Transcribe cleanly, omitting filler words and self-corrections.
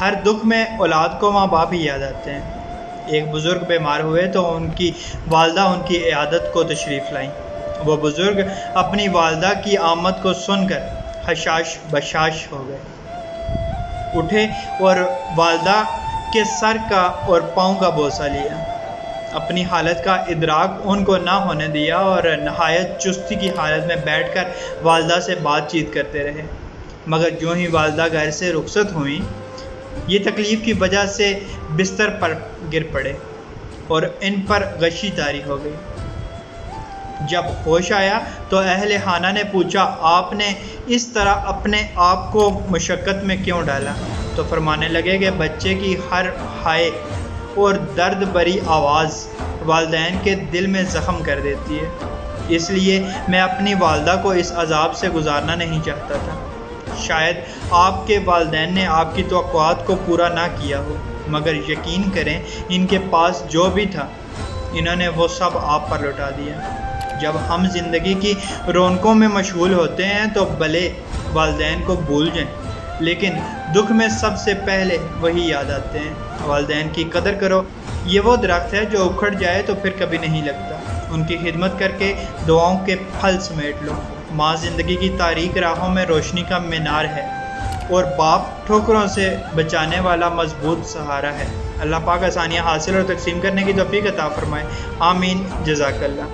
ہر دکھ میں اولاد کو ماں باپ ہی یاد آتے ہیں۔ ایک بزرگ بیمار ہوئے تو ان کی والدہ ان کی عیادت کو تشریف لائیں۔ وہ بزرگ اپنی والدہ کی آمد کو سن کر حشاش بشاش ہو گئے، اٹھے اور والدہ کے سر کا اور پاؤں کا بوسہ لیا، اپنی حالت کا ادراک ان کو نہ ہونے دیا اور نہایت چستی کی حالت میں بیٹھ کر والدہ سے بات چیت کرتے رہے۔ مگر جو ہی والدہ گھر سے رخصت ہوئیں، یہ تکلیف کی وجہ سے بستر پر گر پڑے اور ان پر غشی طاری ہو گئی۔ جب ہوش آیا تو اہل خانہ نے پوچھا، آپ نے اس طرح اپنے آپ کو مشقت میں کیوں ڈالا؟ تو فرمانے لگے کہ بچے کی ہر ہائے اور درد بھری آواز والدین کے دل میں زخم کر دیتی ہے، اس لیے میں اپنی والدہ کو اس عذاب سے گزارنا نہیں چاہتا تھا۔ شاید آپ کے والدین نے آپ کی توقعات کو پورا نہ کیا ہو، مگر یقین کریں ان کے پاس جو بھی تھا انہوں نے وہ سب آپ پر لوٹا دیا۔ جب ہم زندگی کی رونقوں میں مشغول ہوتے ہیں تو بھلے والدین کو بھول جائیں، لیکن دکھ میں سب سے پہلے وہی یاد آتے ہیں۔ والدین کی قدر کرو، یہ وہ درخت ہے جو اکھڑ جائے تو پھر کبھی نہیں لگتا۔ ان کی خدمت کر کے دعاؤں کے پھل سمیٹ لو۔ ماں زندگی کی تاریک راہوں میں روشنی کا مینار ہے اور باپ ٹھوکروں سے بچانے والا مضبوط سہارا ہے۔ اللہ پاک آسانیاں حاصل اور تقسیم کرنے کی توفیق عطا فرمائے، آمین۔ جزاک اللہ۔